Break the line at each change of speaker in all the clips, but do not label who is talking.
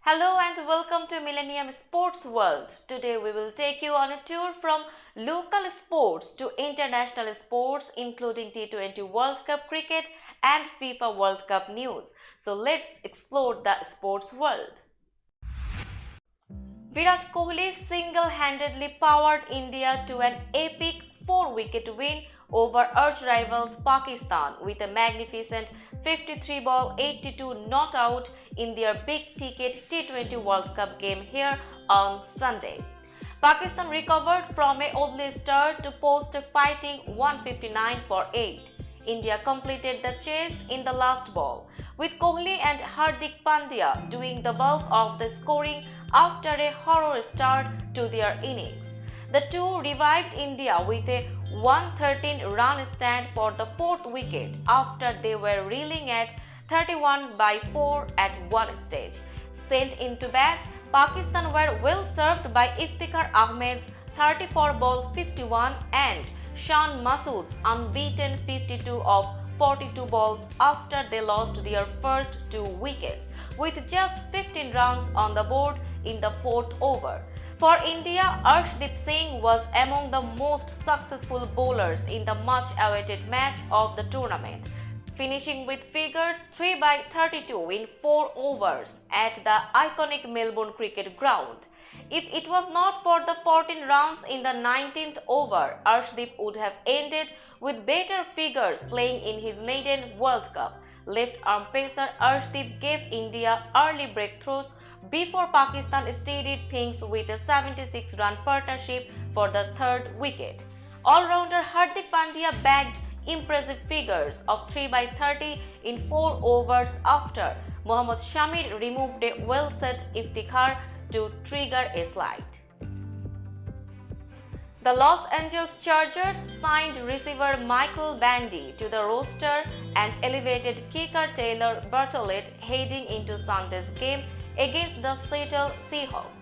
Hello and welcome to Millennium Sports World. Today we will take you on a tour from local sports to international sports including T20 World Cup cricket and FIFA World Cup news. So let's explore the sports world. Virat Kohli single-handedly powered India to an epic 4-wicket win over arch-rivals Pakistan with a magnificent 53-ball 82 not out in their big-ticket T20 World Cup game here on Sunday. Pakistan recovered from a wobbly start to post a fighting 159 for 8. India completed the chase in the last ball, with Kohli and Hardik Pandya doing the bulk of the scoring after a horror start to their innings. The two revived India with a 113-run stand for the fourth wicket after they were reeling at 31 by 4 at one stage. Sent into bat, Pakistan were well served by Iftikhar Ahmed's 34-ball 51 and Shan Masood's unbeaten 52 of 42 balls after they lost their first 2 wickets, with just 15 runs on the board in the fourth over. For India, Arshdeep Singh was among the most successful bowlers in the much-awaited match of the tournament, finishing with figures 3 by 32 in 4 overs at the iconic Melbourne cricket ground. If it was not for the 14 runs in the 19th over, Arshdeep would have ended with better figures playing in his maiden World Cup. Left-arm pacer Arshdeep gave India early breakthroughs before Pakistan steadied things with a 76-run partnership for the third wicket. All-rounder Hardik Pandya bagged impressive figures of 3 by 30 in 4 overs after Mohammad Shami removed a well-set Iftikhar to trigger a slide. The Los Angeles Chargers signed receiver Michael Bandy to the roster and elevated kicker Taylor Bartlett heading into Sunday's game against the Seattle Seahawks.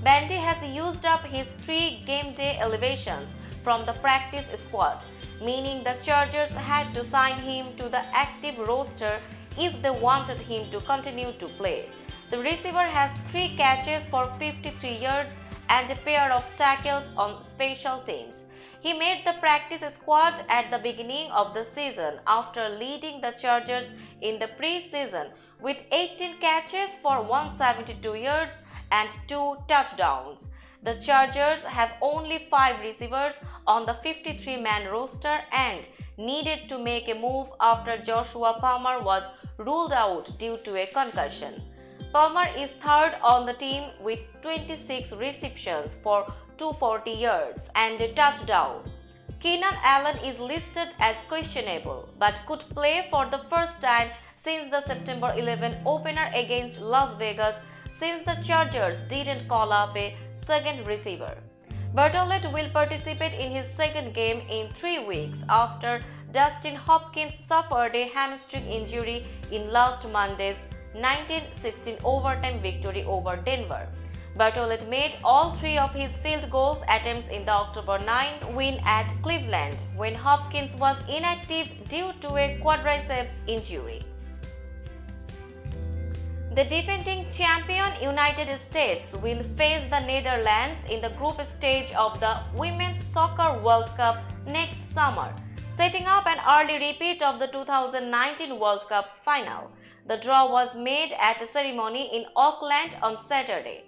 Bandy has used up his 3 game-day elevations from the practice squad, meaning the Chargers had to sign him to the active roster if they wanted him to continue to play. The receiver has 3 catches for 53 yards and a pair of tackles on special teams. He made the practice squad at the beginning of the season after leading the Chargers in the preseason with 18 catches for 172 yards and 2 touchdowns. The Chargers have only 5 receivers on the 53-man roster and needed to make a move after Joshua Palmer was ruled out due to a concussion. Palmer is third on the team with 26 receptions for 240 yards and a touchdown. Keenan Allen is listed as questionable but could play for the first time since the September 11 opener against Las Vegas since the Chargers didn't call up a second receiver. Bartlett will participate in his second game in 3 weeks after Dustin Hopkins suffered a hamstring injury in last Monday's 19-16 overtime victory over Denver. Bartlett made all 3 of his field goal attempts in the October 9 win at Cleveland when Hopkins was inactive due to a quadriceps injury. The defending champion United States will face the Netherlands in the group stage of the Women's Soccer World Cup next summer, setting up an early repeat of the 2019 World Cup final. The draw was made at a ceremony in Auckland on Saturday.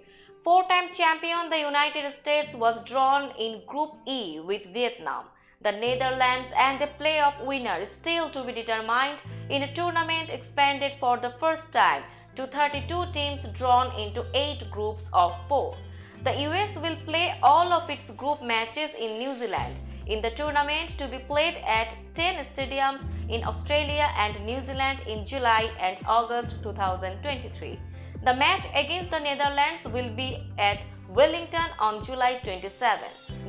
4-time champion the United States was drawn in Group E with Vietnam, the Netherlands and a playoff winner still to be determined in a tournament expanded for the first time to 32 teams drawn into 8 groups of 4. The US will play all of its group matches in New Zealand in the tournament to be played at 10 stadiums in Australia and New Zealand in July and August 2023. The match against the Netherlands will be at Wellington on July 27.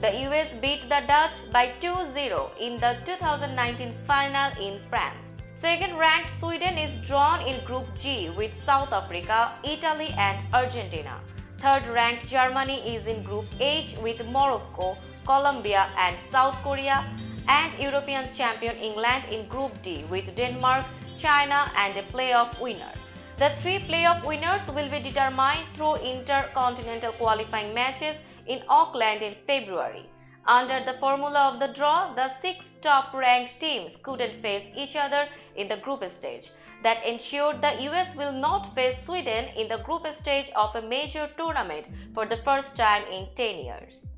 The US beat the Dutch by 2-0 in the 2019 final in France. Second-ranked Sweden is drawn in Group G with South Africa, Italy and Argentina. Third-ranked Germany is in Group H with Morocco, Colombia and South Korea, and European champion England in Group D with Denmark, China and a playoff winner. The 3 playoff winners will be determined through intercontinental qualifying matches in Auckland in February. Under the formula of the draw, the 6 top-ranked teams couldn't face each other in the group stage. That ensured the US will not face Sweden in the group stage of a major tournament for the first time in 10 years.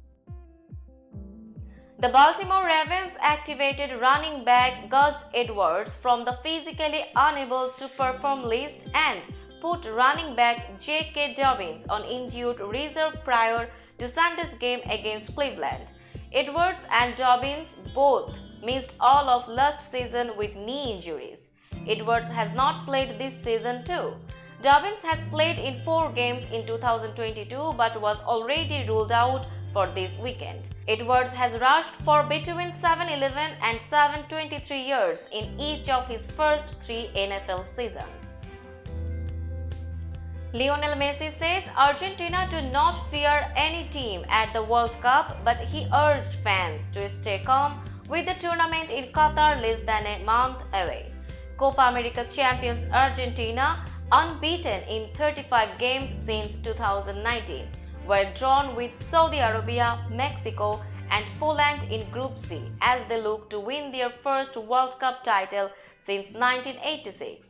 The Baltimore Ravens activated running back Gus Edwards from the physically unable to perform list and put running back J.K. Dobbins on injured reserve prior to Sunday's game against Cleveland. Edwards and Dobbins both missed all of last season with knee injuries. Edwards has not played this season too. Dobbins has played in 4 games in 2022 but was already ruled out for this weekend. Edwards has rushed for between 711 and 723 yards in each of his first 3 NFL seasons. Lionel Messi says Argentina do not fear any team at the World Cup, but he urged fans to stay calm with the tournament in Qatar less than a month away. Copa America champions Argentina, unbeaten in 35 games since 2019, were drawn with Saudi Arabia, Mexico, and Poland in Group C as they look to win their first World Cup title since 1986.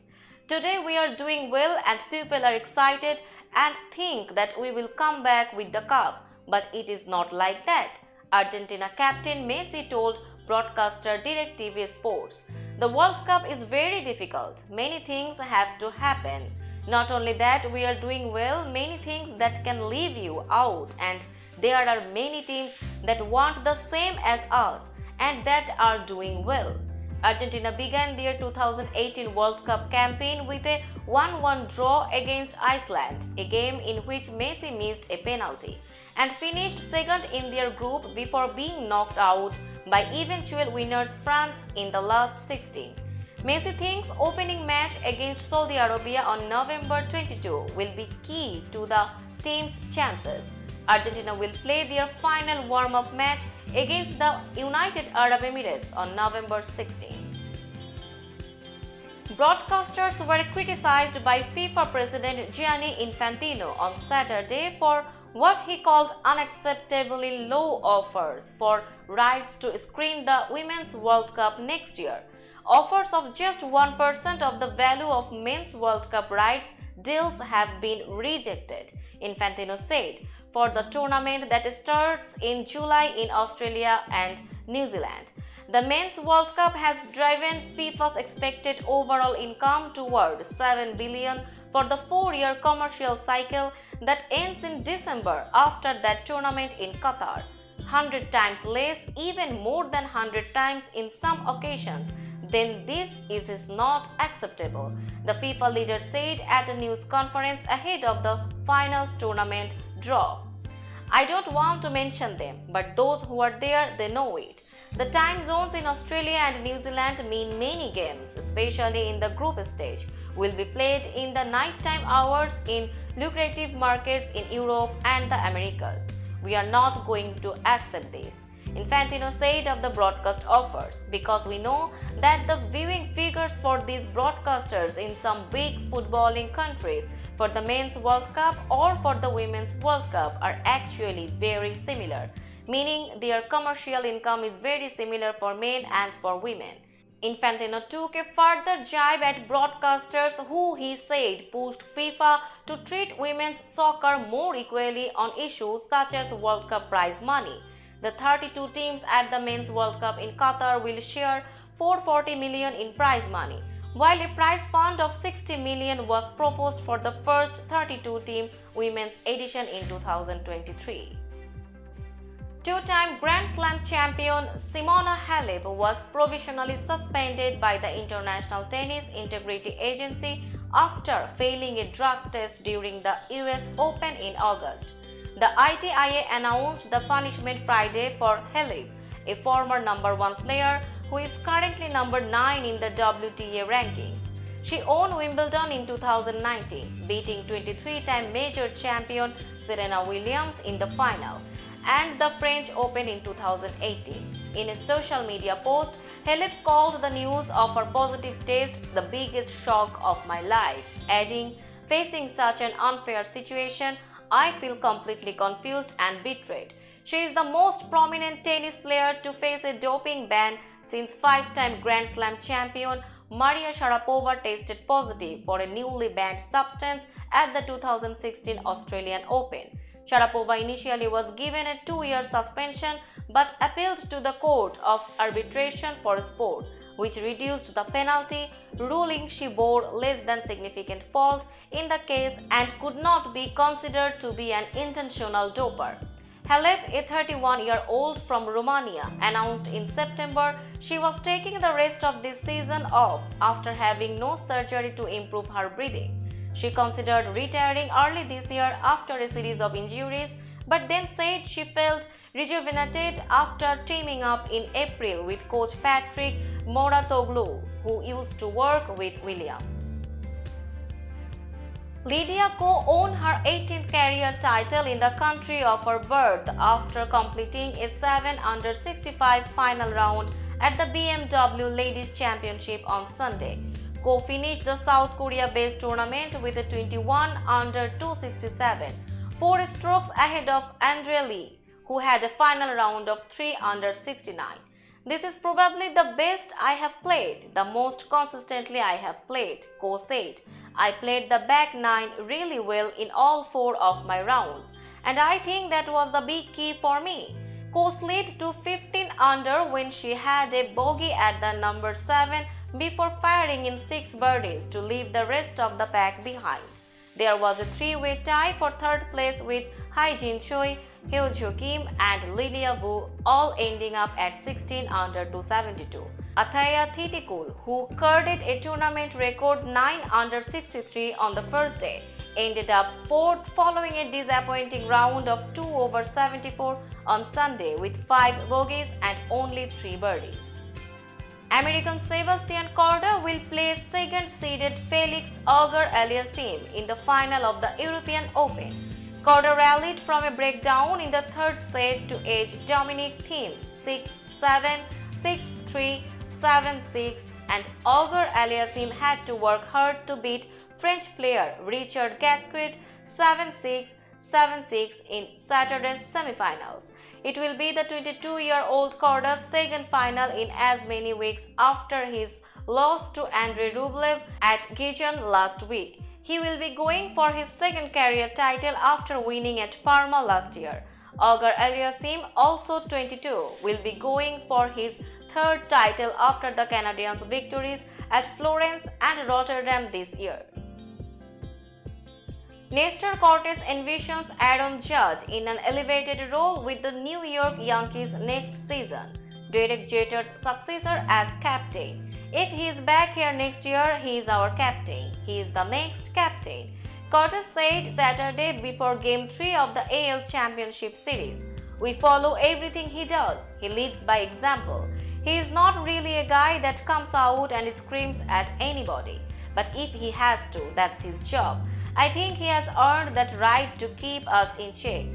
Today we are doing well and people are excited and think that we will come back with the cup, but it is not like that, Argentina captain Messi told broadcaster DirecTV Sports. The World Cup is very difficult. Many things have to happen. Not only that, we are doing well, many things that can leave you out, and there are many teams that want the same as us and that are doing well. Argentina began their 2018 World Cup campaign with a 1-1 draw against Iceland, a game in which Messi missed a penalty, and finished second in their group before being knocked out by eventual winners France in the last 16. Messi thinks opening match against Saudi Arabia on November 22 will be key to the team's chances. Argentina will play their final warm-up match against the United Arab Emirates on November 16. Broadcasters were criticized by FIFA President Gianni Infantino on Saturday for what he called unacceptably low offers for rights to screen the Women's World Cup next year. Offers of just 1% of the value of Men's World Cup rights deals have been rejected, Infantino said, for the tournament that starts in July in Australia and New Zealand. The Men's World Cup has driven FIFA's expected overall income toward $7 billion for the 4-year commercial cycle that ends in December after that tournament in Qatar. 100 times less, even more than 100 times in some occasions, then this is not acceptable, the FIFA leader said at a news conference ahead of the finals tournament draw. I don't want to mention them, but those who are there, they know it. The time zones in Australia and New Zealand mean many games, especially in the group stage, will be played in the nighttime hours in lucrative markets in Europe and the Americas. We are not going to accept this, Infantino said of the broadcast offers, because we know that the viewing figures for these broadcasters in some big footballing countries for the Men's World Cup or for the Women's World Cup are actually very similar, meaning their commercial income is very similar for men and for women. Infantino took a further jibe at broadcasters who he said pushed FIFA to treat women's soccer more equally on issues such as World Cup prize money. The 32 teams at the Men's World Cup in Qatar will share $440 million in prize money, while a prize fund of $60 million was proposed for the first 32-team women's edition in 2023. Two-time Grand Slam champion Simona Halep was provisionally suspended by the International Tennis Integrity Agency after failing a drug test during the US Open in August. The ITIA announced the punishment Friday for Halep, a former #1 player who is currently number 9 in the WTA rankings. She won Wimbledon in 2019, beating 23-time major champion Serena Williams in the final, and the French Open in 2018. In a social media post, Halep called the news of her positive test the biggest shock of my life, adding, "Facing such an unfair situation, I feel completely confused and betrayed." She is the most prominent tennis player to face a doping ban since five-time Grand Slam champion Maria Sharapova tested positive for a newly banned substance at the 2016 Australian Open. Sharapova initially was given a 2-year suspension but appealed to the Court of Arbitration for Sport, which reduced the penalty, ruling she bore less than significant fault in the case and could not be considered to be an intentional doper. Halep, a 31-year-old from Romania, announced in September she was taking the rest of this season off after having no surgery to improve her breathing. She considered retiring early this year after a series of injuries, but then said she felt rejuvenated after teaming up in April with coach Patrick Mouratoglou, who used to work with Williams. Lydia Ko won her 18th career title in the country of her birth after completing a 7 under 65 final round at the BMW Ladies Championship on Sunday. Ko finished the South Korea-based tournament with a 21 under 267, 4 strokes ahead of Andre Lee, who had a final round of 3 under 69. "This is probably the best I have played, the most consistently I have played," Ko said. "I played the back nine really well in all 4 of my rounds, and I think that was the big key for me." Ko slid to 15 under when she had a bogey at the number 7 before firing in 6 birdies to leave the rest of the pack behind. There was a 3-way tie for third place with Hai-Jin Choi, Hyo-Jo Kim and Lilia Wu all ending up at 16 under 272. Athaya Thitikul, who curded a tournament record 9 under 63 on the first day, ended up 4th following a disappointing round of 2 over 74 on Sunday with 5 bogeys and only 3 birdies. American Sebastian Korda will play second-seeded Felix Auger-Aliassime in the final of the European Open. Korda rallied from a breakdown in the third set to edge Dominic Thiem 6-7, 6-3, 7-6, and Auger-Aliassime had to work hard to beat French player Richard Gasquet 7-6, 7-6 in Saturday's semifinals. It will be the 22-year-old Korda's second final in as many weeks after his loss to Andrei Rublev at Gijón last week. He will be going for his second career title after winning at Parma last year. Auger-Aliassime, also 22, will be going for his third title after the Canadians' victories at Florence and Rotterdam this year. Nestor Cortes envisions Aaron Judge in an elevated role with the New York Yankees next season, Derek Jeter's successor as captain. "If he is back here next year, he is our captain. He is the next captain," Cortes said Saturday before Game 3 of the AL Championship Series. "We follow everything he does. He leads by example. He is not really a guy that comes out and screams at anybody. But if he has to, that's his job. I think he has earned that right to keep us in check."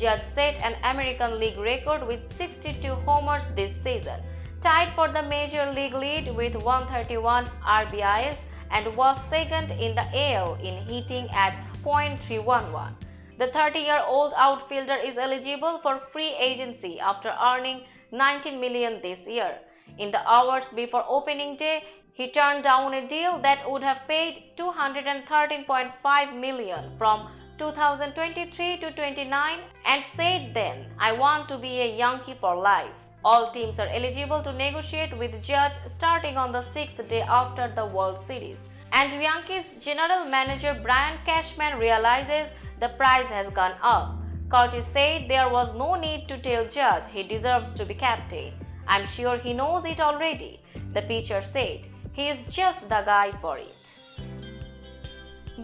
Judge set an American League record with 62 homers this season, tied for the Major League lead with 131 RBIs, and was second in the AL in hitting at .311. The 30-year-old outfielder is eligible for free agency after earning $19 million this year. In the hours before opening day, he turned down a deal that would have paid $213.5 million from 2023 to 29 and said then, "I want to be a Yankee for life." All teams are eligible to negotiate with Judge starting on the 6th day after the World Series. And Yankees general manager Brian Cashman realizes the price has gone up. Curtis said there was no need to tell Judge he deserves to be captain. "I'm sure he knows it already," the pitcher said. "He is just the guy for it."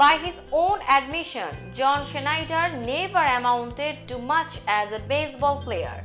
By his own admission, John Schneider never amounted to much as a baseball player.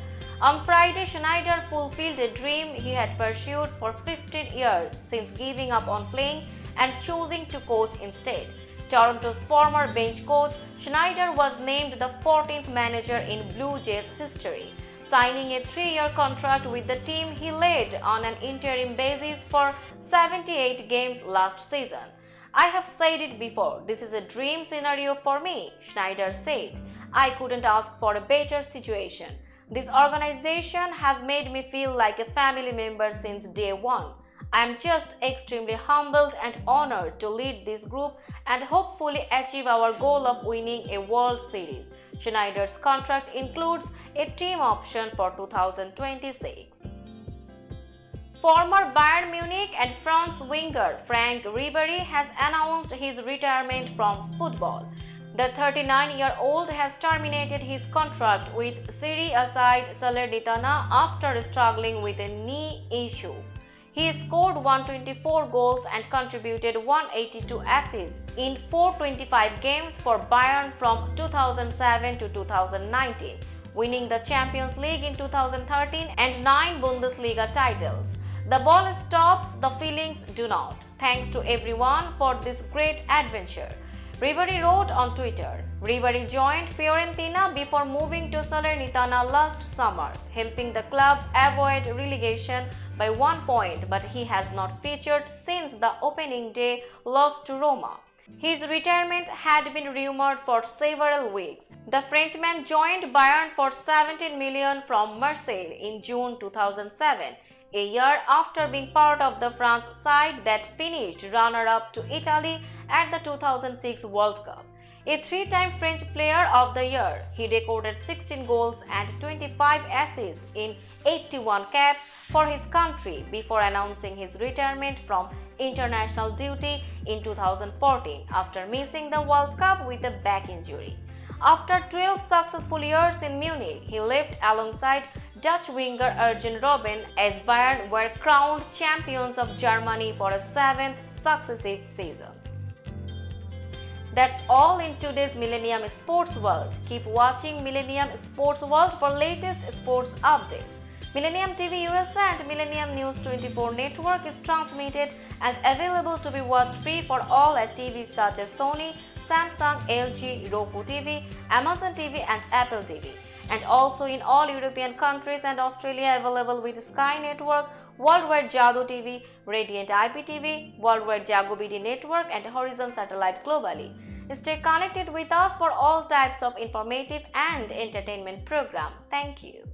On Friday, Schneider fulfilled a dream he had pursued for 15 years since giving up on playing and choosing to coach instead. Toronto's former bench coach, Schneider was named the 14th manager in Blue Jays history, signing a 3-year contract with the team he led on an interim basis for 78 games last season. "I have said it before, this is a dream scenario for me," Schneider said. "I couldn't ask for a better situation. This organization has made me feel like a family member since day one. I am just extremely humbled and honored to lead this group and hopefully achieve our goal of winning a World Series." Schneider's contract includes a team option for 2026. Former Bayern Munich and France winger Frank Ribery has announced his retirement from football. The 39-year-old has terminated his contract with Serie A side Salernitana after struggling with a knee issue. He scored 124 goals and contributed 182 assists in 425 games for Bayern from 2007 to 2019, winning the Champions League in 2013 and 9 Bundesliga titles. "The ball stops, the feelings do not. Thanks to everyone for this great adventure," Ribery wrote on Twitter. Ribery joined Fiorentina before moving to Salernitana last summer, helping the club avoid relegation by 1 point, but he has not featured since the opening day loss to Roma. His retirement had been rumored for several weeks. The Frenchman joined Bayern for 17 million from Marseille in June 2007, a year after being part of the France side that finished runner-up to Italy at the 2006 World Cup. A 3-time French Player of the Year, he recorded 16 goals and 25 assists in 81 caps for his country before announcing his retirement from international duty in 2014 after missing the World Cup with a back injury. After 12 successful years in Munich, he left alongside Dutch winger Arjen Robben as Bayern were crowned champions of Germany for a 7th successive season. That's all in today's Millennium Sports World. Keep watching Millennium Sports World for latest sports updates. Millennium TV USA and Millennium News 24 network is transmitted and available to be watched free for all at TVs such as Sony, Samsung, LG, Roku TV, Amazon TV and Apple TV. And also in all European countries and Australia available with Sky Network, Worldwide Jago TV, Radiant IPTV, Worldwide Jago BD Network and Horizon Satellite globally. Stay connected with us for all types of informative and entertainment program. Thank you.